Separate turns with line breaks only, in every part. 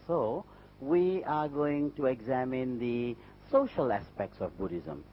so, we are going to examine the social aspects of Buddhism.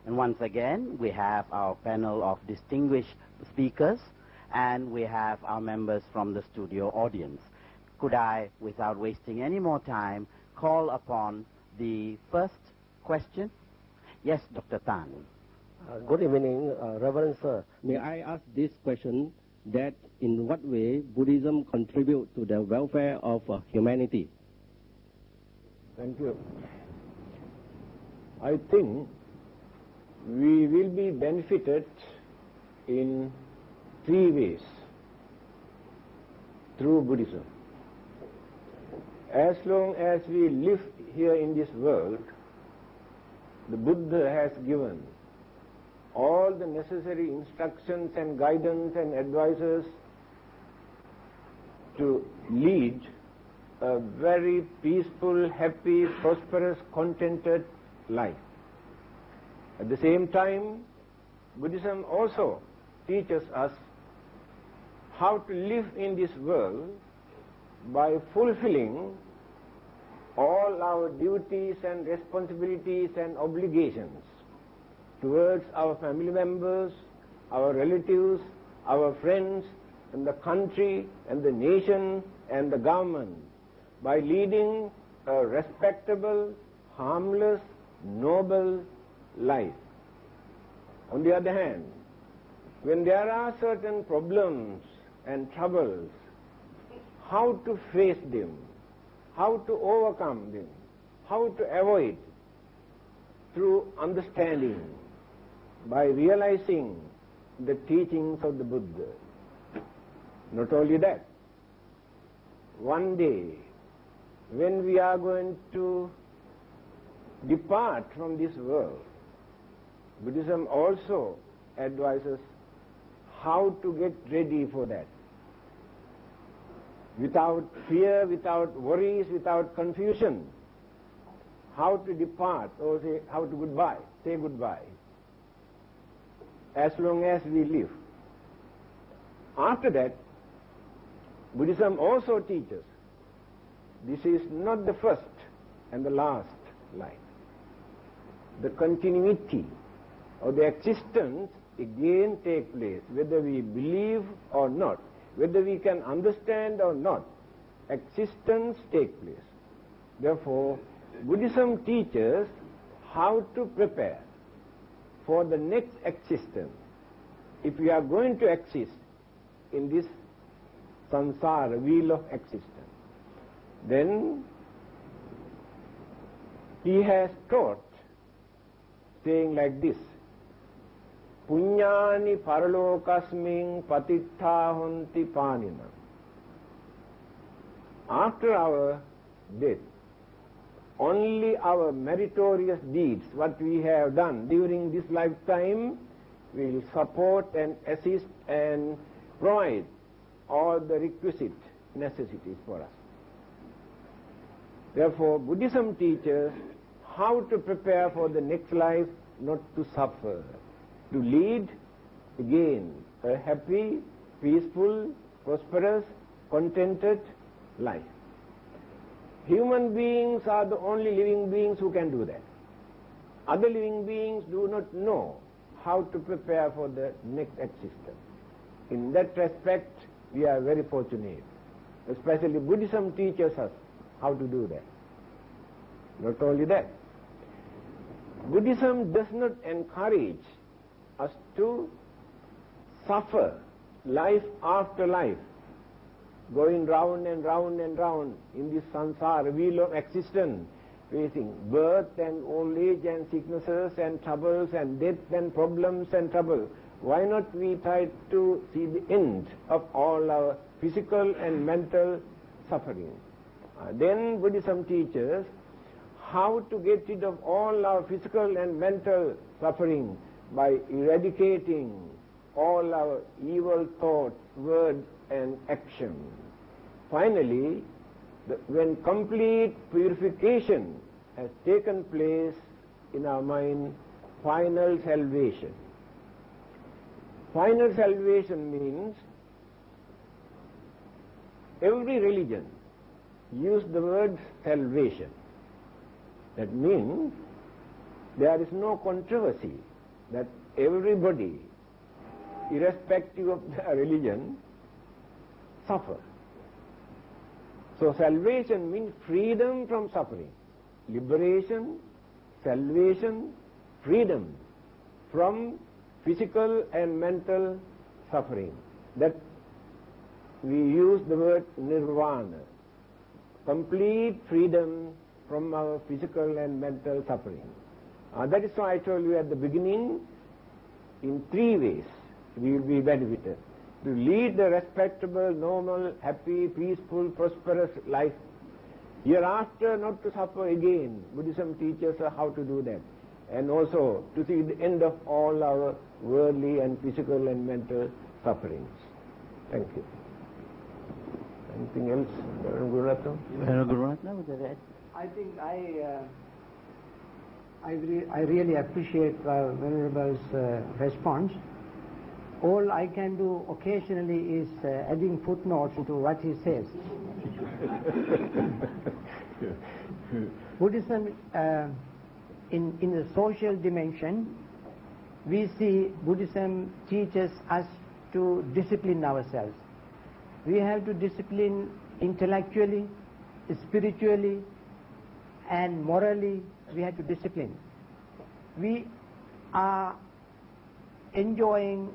And once again, we have our panel of distinguished speakers, and we have our members from the studio audience. Could I, without wasting any more time, call upon the first question? Yes, Dr. Tan.
Good evening, Reverend Sir. May I ask this question, that in what way Buddhism contributes to the welfare of humanity?
Thank you. I think we will be benefited in three ways through Buddhism. As long as we live here in this world, the Buddha has given all the necessary instructions and guidance and advices to lead a very peaceful, happy, prosperous, contented life. At the same time, Buddhism also teaches us how to live in this world by fulfilling all our duties and responsibilities and obligations towards our family members, our relatives, our friends, and the country, and the nation, and the government, by leading a respectable, harmless, noble life. On the other hand, when there are certain problems and troubles, how to face them, how to overcome them, how to avoid, through understanding, by realizing the teachings of the Buddha. Not only that, one day, when we are going to depart from this world, Buddhism also advises how to get ready for that. Without fear, without worries, without confusion, how to depart, or say how to say goodbye, as long as we live. After that, Buddhism also teaches this is not the first and the last life. The continuity of the existence again takes place, whether we believe or not, whether we can understand or not, existence takes place. Therefore, Buddhism teaches how to prepare for the next existence. If we are going to exist in this samsara, wheel of existence, then he has taught, saying like this, Punyani paralokasming patittha honti panina. After our death, only our meritorious deeds, what we have done during this lifetime, will support and assist and provide all the requisite necessities for us. Therefore, Buddhism teaches how to prepare for the next life, not to suffer, to lead again a happy, peaceful, prosperous, contented life. Human beings are the only living beings who can do that. Other living beings do not know how to prepare for the next existence. In that respect, we are very fortunate. Especially Buddhism teaches us how to do that. Not only that, Buddhism does not encourage us to suffer life after life, going round and round and round in this samsara, wheel of existence, facing birth and old age and sicknesses and troubles and death and problems and trouble. Why not we try to see the end of all our physical and mental suffering? Then Buddhism teaches how to get rid of all our physical and mental suffering by eradicating all our evil thoughts, words, and action. Finally, when complete purification has taken place in our mind, final salvation. Final salvation means every religion used the word salvation. That means there is no controversy that everybody, irrespective of their religion, suffer. So salvation means freedom from suffering. Liberation, salvation, freedom from physical and mental suffering. That we use the word nirvana, complete freedom from our physical and mental suffering. That is why I told you at the beginning, in 3 ways we will be benefited. To lead a respectable, normal, happy, peaceful, prosperous life. Hereafter not to suffer again. Buddhism teaches us how to do that. And also to see the end of all our worldly and physical and mental sufferings. Thank you. Anything else, Gururatna?
Gururatna, would you add?
I think I really appreciate Venerable's response. All I can do occasionally is adding footnotes to what he says. Buddhism, in the social dimension, we see Buddhism teaches us to discipline ourselves. We have to discipline intellectually, spiritually, and morally. We have to discipline. We are enjoying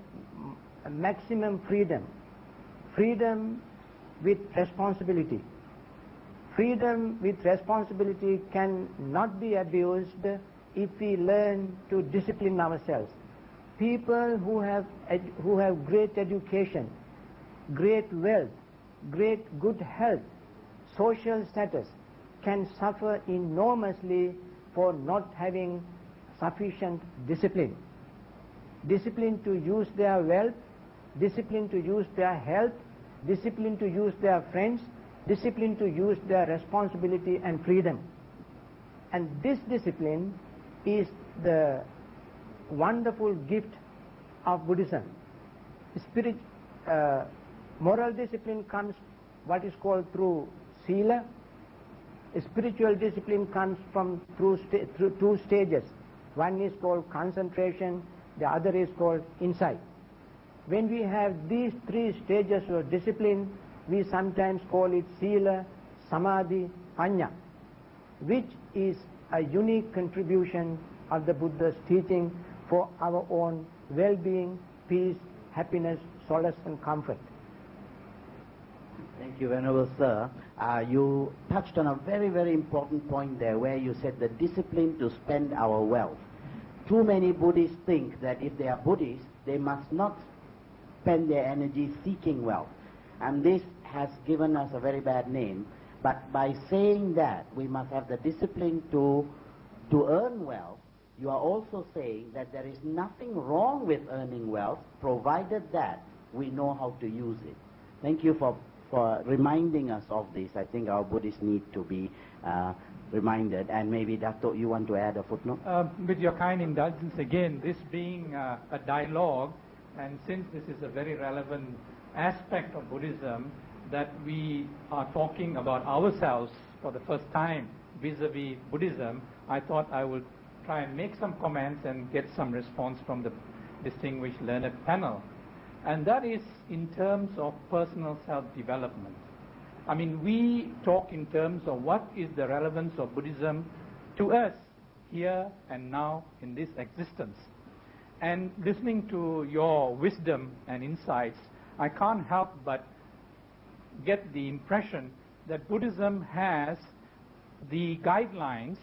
maximum freedom, freedom with responsibility. Freedom with responsibility cannot be abused if we learn to discipline ourselves. People who have great education, great wealth, great good health, social status can suffer enormously for not having sufficient discipline. Discipline to use their wealth, discipline to use their health, discipline to use their friends, discipline to use their responsibility and freedom. And this discipline is the wonderful gift of Buddhism. Moral discipline comes what is called through sila. Spiritual discipline comes through 2 stages. One is called concentration, the other is called insight. When we have these 3 stages of discipline, we sometimes call it sila, samadhi, panya, which is a unique contribution of the Buddha's teaching for our own well-being, peace, happiness, solace and comfort.
Thank you, Venerable Sir. You touched on a very, very important point there where you said the discipline to spend our wealth. Too many Buddhists think that if they are Buddhists, they must not spend their energy seeking wealth. And this has given us a very bad name. But by saying that we must have the discipline to earn wealth, you are also saying that there is nothing wrong with earning wealth, provided that we know how to use it. Thank you for reminding us of this. I think our Buddhists need to be reminded. And maybe, Dato', you want to add a footnote?
With your kind indulgence, again, this being a dialogue, and since this is a very relevant aspect of Buddhism, that we are talking about ourselves for the first time vis-a-vis Buddhism, I thought I would try and make some comments and get some response from the distinguished learned panel. And that is in terms of personal self-development. I mean, we talk in terms of what is the relevance of Buddhism to us here and now in this existence. And listening to your wisdom and insights, I can't help but get the impression that Buddhism has the guidelines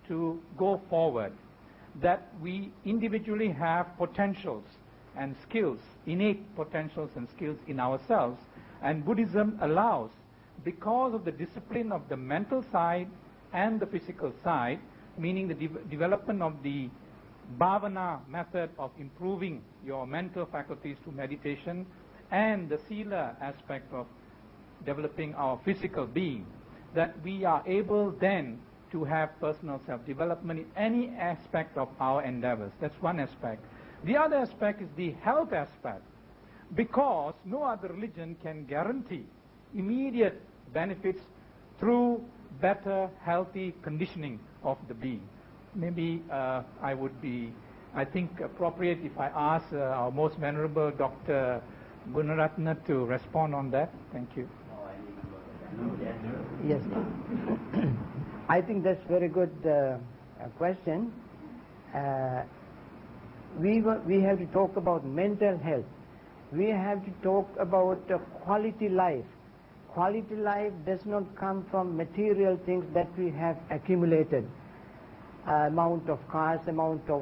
to go forward, that we individually have potentials and skills, innate potentials and skills in ourselves, and Buddhism allows, because of the discipline of the mental side and the physical side, meaning the development of the bhavana method of improving your mental faculties through meditation, and the sila aspect of developing our physical being, that we are able then to have personal self-development in any aspect of our endeavors. That's one aspect. The other aspect is the health aspect, because no other religion can guarantee immediate benefits through better, healthy conditioning of the being. Maybe I think appropriate if I ask our most venerable Dr. Gunaratna to respond on that. Thank you.
Yes. I think that's very good question. We have to talk about mental health. We have to talk about quality life. Quality life does not come from material things that we have accumulated. Amount of cars, amount of